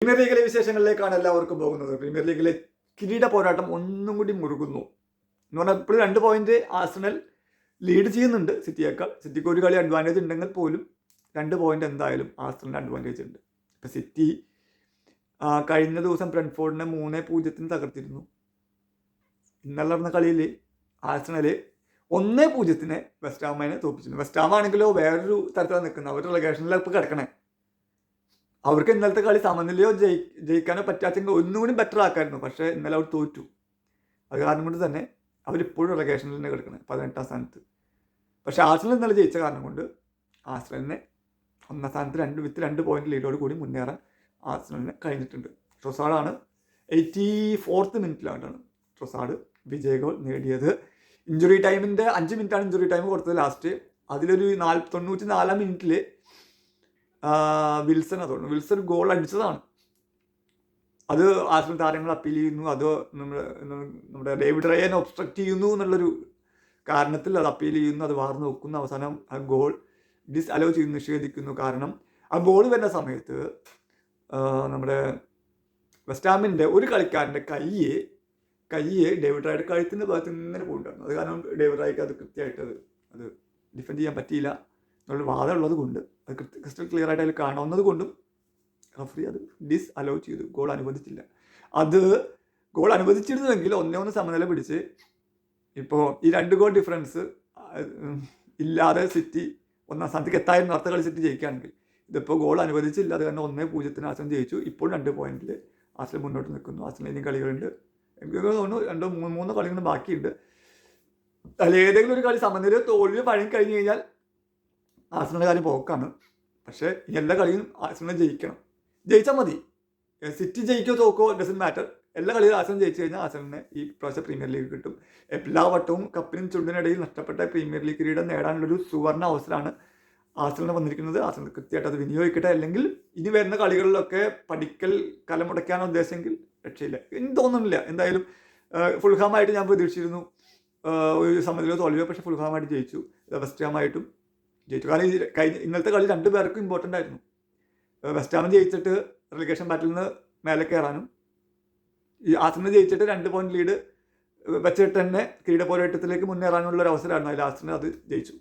Premier ലീഗിലെ വിശേഷങ്ങളിലേക്കാണ് എല്ലാവർക്കും പോകുന്നത്. പ്രീമിയർ ലീഗിലെ കിരീട പോരാട്ടം ഒന്നും കൂടി മുറുകുന്നു എന്ന് പറഞ്ഞാൽ ഇപ്പോഴും 2 പോയിന്റ് ആഴ്സണൽ ലീഡ് ചെയ്യുന്നുണ്ട് സിറ്റിയേക്കാൾ. സിറ്റിക്ക് ഒരു കളി അഡ്വാൻറ്റേജ് ഉണ്ടെങ്കിൽ പോലും 2 പോയിന്റ് എന്തായാലും ആഴ്സണലിന് അഡ്വാൻറ്റേജ് ഉണ്ട്. ഇപ്പം സിറ്റി കഴിഞ്ഞ ദിവസം ബ്രെൻഫോർഡിനെ 3-0 തകർത്തിരുന്നു. ഇന്നലെ നടന്ന കളിയിൽ ആഴ്സണൽ 1-0 വെസ്റ്റ് ഹാമിനെ തോൽപ്പിച്ചിരുന്നു. വെസ്റ്റ് ഹാം ആണെങ്കിലോ വേറൊരു തരത്തിലാണ് നിൽക്കുന്നത്. അവർ റിലേഷനിലാണ് ഇപ്പോൾ കിടക്കണേ. അവർക്ക് ഇന്നലത്തെ കളി സമനിലയോ ജയിക്കാനോ പറ്റാത്തെങ്കിൽ ഒന്നുകൂടി ബെറ്റർ ആക്കായിരുന്നു. പക്ഷേ ഇന്നലെ അവർ തോറ്റു. അത് കാരണം കൊണ്ട് തന്നെ അവരിപ്പോഴും റിലേഷനിൽ തന്നെ കിടക്കുന്നത് 18ാം സ്ഥാനത്ത്. പക്ഷേ ആഴ്സണൽ ഇന്നലെ ജയിച്ച കാരണം കൊണ്ട് ആഴ്സണലിനെ 1ാം സ്ഥാനത്ത് 2 പോയിന്റ് ലീഡോട് കൂടി മുന്നേറാൻ ആഴ്സണലിന് കഴിഞ്ഞിട്ടുണ്ട്. ട്രൊസാർഡാണ് 84th മിനിറ്റിലാണ് ട്രൊസാർഡ് വിജയ ഗോൾ നേടിയത്. ഇഞ്ചുറി ടൈമിൻ്റെ 5 മിനിറ്റാണ് ഇഞ്ചുറി ടൈം കൊടുത്തത് ലാസ്റ്റ്. അതിലൊരു 94ാം മിനിറ്റിൽ വിൽസൺ ഗോൾ അടിച്ചതാണ്. അത് ആഴ്സണൽ താരങ്ങൾ അപ്പീൽ ചെയ്യുന്നു. അത് നമ്മുടെ ഡേവിഡ് റയനെ ഒബ്സ്ട്രക്ട് ചെയ്യുന്നു എന്നുള്ളൊരു കാരണത്തിൽ അത് അപ്പീൽ ചെയ്യുന്നു. അത് വാർന്നു വെക്കുന്നു. അവസാനം ആ ഗോൾ അലോ ചെയ്ത് നിഷേധിക്കുന്നു. കാരണം ആ ഗോൾ വരുന്ന സമയത്ത് നമ്മുടെ വെസ്റ്റ് ഹാമിൻ്റെ ഒരു കളിക്കാരൻ്റെ കയ്യെ ഡേവിഡ് റയയുടെ കഴുത്തിൻ്റെ ഭാഗത്ത് ഇങ്ങനെ പോയിട്ടുണ്ടായിരുന്നു. അത് കാരണം ഡേവിഡ് റയക്ക് അത് കൃത്യമായിട്ട് അത് ഡിഫെൻഡ് ചെയ്യാൻ പറ്റിയില്ല എന്നുള്ള വാദം ഉള്ളത് കൊണ്ട്, അത് ക്രിസ്റ്റൽ ക്ലിയർ ആയിട്ട് അതിൽ കാണാവുന്നത് കൊണ്ടും റഫറി അത് അലോ ചെയ്തു. ഗോൾ അനുവദിച്ചില്ല. അത് ഗോൾ അനുവദിച്ചിരുന്നുവെങ്കിൽ 1-1 സമനില പിടിച്ച് ഇപ്പോൾ ഈ 2 ഗോൾ ഡിഫറൻസ് ഇല്ലാതെ സിറ്റി 1ാം സ്ഥാനത്തേക്ക് എത്തായിരുന്നു. അടുത്ത കളി സിറ്റി ജയിക്കുകയാണെങ്കിൽ. ഇതിപ്പോൾ ഗോൾ അനുവദിച്ചില്ല. അത് കാരണം 1-0 ആഴ്സണൽ ജയിച്ചു. ഇപ്പോൾ 2 പോയിന്റിൽ ആഴ്സണൽ മുന്നോട്ട് നിൽക്കുന്നു. ആഴ്സണൽ ഇനിയും കളികളുണ്ട്. എനിക്ക് തോന്നുന്നു 2-3 കളികളും ബാക്കിയുണ്ട്. അതിൽ ഏതെങ്കിലും ഒരു കളി സമനില തോൽവി പഴങ്ങി കഴിഞ്ഞ് കഴിഞ്ഞാൽ ആഴ്സണലിൻ്റെ കാര്യം പോക്കാണ്. പക്ഷേ ഈ എല്ലാ കളിയും ആഴ്സണൽ ജയിച്ചാൽ മതി. സിറ്റി ജയിക്കോ തോക്കോ ഡസൻറ്റ് മാറ്റർ. എല്ലാ കളിയും ആഴ്സണൽ ജയിച്ചു കഴിഞ്ഞാൽ ആഴ്സണലിന് ഈ പ്രാവശ്യം പ്രീമിയർ ലീഗ് കിട്ടും. എല്ലാ വട്ടവും കപ്പിനും ചുണ്ടിനിടയിൽ നഷ്ടപ്പെട്ട പ്രീമിയർ ലീഗ് കിരീടം നേടാനുള്ളൊരു സുവർണ്ണ അവസരമാണ് ആഴ്സണലിന് വന്നിരിക്കുന്നത്. ആഴ്സണൽ കൃത്യമായിട്ട് അത് വിനിയോഗിക്കട്ടെ. അല്ലെങ്കിൽ ഇനി വരുന്ന കളികളിലൊക്കെ പഠിക്കൽ കലമുടയ്ക്കാനോ ഉദ്ദേശമെങ്കിൽ രക്ഷയില്ല. എനിക്ക് തോന്നുന്നില്ല. എന്തായാലും ഫുൾഹാമായിട്ട് ഞാൻ പ്രതീക്ഷിച്ചിരുന്നു ഒരു സമനിലയോ തോൽവിയോ. പക്ഷേ ഫുൾഹാമായിട്ട് ജയിച്ചു. വെസ്റ്റ് ഹാമായിട്ടും ജയിച്ചു. കാരണം ഇന്നലത്തെ കളി 2 പേർക്കും ഇമ്പോർട്ടൻ്റ് ആയിരുന്നു. വെസ്റ്റ് ഹാം ജയിച്ചിട്ട് റിലേഷൻ ബാറ്റിൽ നിന്ന് മേലെ കയറാനും ഈ ആഴ്സണൽ ജയിച്ചിട്ട് 2 പോയിന്റ് ലീഡ് വെച്ചിട്ട് തന്നെ കിരീട പോരാട്ടത്തിലേക്ക് മുന്നേറാനുള്ള ഒരു അവസരമായിരുന്നു. അതിൽ ആഴ്സണൽ അത് ജയിച്ചു.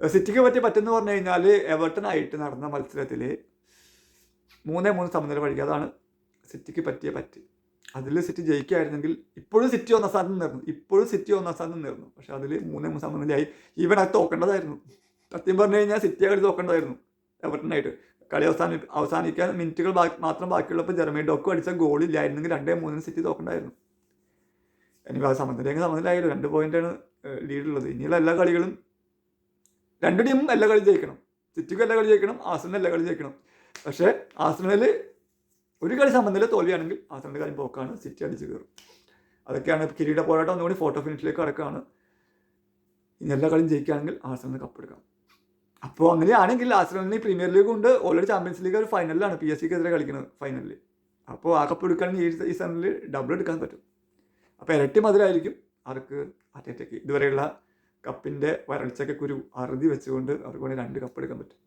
സിറ്റിക്ക് പറ്റെന്ന് പറഞ്ഞു കഴിഞ്ഞാൽ എവർട്ടനായിട്ട് നടന്ന മത്സരത്തിൽ 3-3 സമനില വഴിക്കുക. അതാണ് സിറ്റിക്ക് പറ്റ്. അതിൽ സിറ്റി ജയിക്കുകയായിരുന്നെങ്കിൽ ഇപ്പോഴും സിറ്റി 1ാം സ്ഥാനത്ത് നിന്നിരുന്നു. പക്ഷെ അതിൽ 3-3 സമനിലയായി. ഈവൻ അത് തോക്കേണ്ടതായിരുന്നു. സത്യം പറഞ്ഞു കഴിഞ്ഞാൽ സിറ്റിയെ കളി തോക്കേണ്ടതായിരുന്നു എവർട്ടനായിട്ട്. കളി അവസാനിക്കാൻ മിനിറ്റുകൾ മാത്രം ബാക്കിയുള്ളപ്പോൾ ജെറമി ഡോക്കു അടിച്ച ഗോളില്ലായിരുന്നെങ്കിൽ 2-3 സിറ്റി തോക്കേണ്ടായിരുന്നു. എനിക്ക് അത് സമനിലയായാലും 2 പോയിന്റാണ് ലീഡുള്ളത്. ഇനിയുള്ള എല്ലാ കളികളും 2 ടീമും എല്ലാ കളി ജയിക്കണം. സിറ്റിക്കും എല്ലാ കളി ജയിക്കണം, ആഴ്സണലിന് എല്ലാ കളി ജയിക്കണം. പക്ഷേ ആഴ്സണലിൽ ഒരു കളി സമനില തോൽവിയാണെങ്കിൽ ആഴ്സണലിൻ്റെ കാര്യം പോക്കാണ്. സിറ്റി അടിച്ച് കയറും. അതൊക്കെയാണ് കിരീട പോരാട്ടം ഒന്നുകൂടി ഫോട്ടോ ഫിനിഷിലേക്ക് കടക്കുകയാണ്. ഇനി എല്ലാ കളിയും ജയിക്കുകയാണെങ്കിൽ ആഴ്സണലിന് കപ്പെടുക്കാം. അപ്പോൾ അങ്ങനെയാണെങ്കിൽ ആഴ്സണലിന് പ്രീമിയർ ലീഗ് ഉണ്ട്. ഓൾറെഡി ചാമ്പ്യൻസ് ലീഗ് ഒരു ഫൈനലിലാണ് PSG-ക്കെതിരെ കളിക്കുന്നത് ഫൈനലിൽ. അപ്പോൾ ആ കപ്പ് എടുക്കുകയാണെങ്കിൽ ഈ സീസണിൽ ഡബിൾ എടുക്കാൻ പറ്റും. അപ്പോൾ ഇരട്ടി മധുരമായിരിക്കും അവർക്ക് അറ്റേറ്റയ്ക്ക്. ഇതുവരെയുള്ള കപ്പിൻ്റെ വരൾച്ചയ്ക്കൊരു അറുതി വെച്ചുകൊണ്ട് അവർക്ക് വേണ്ടി 2 കപ്പ് എടുക്കാൻ പറ്റും.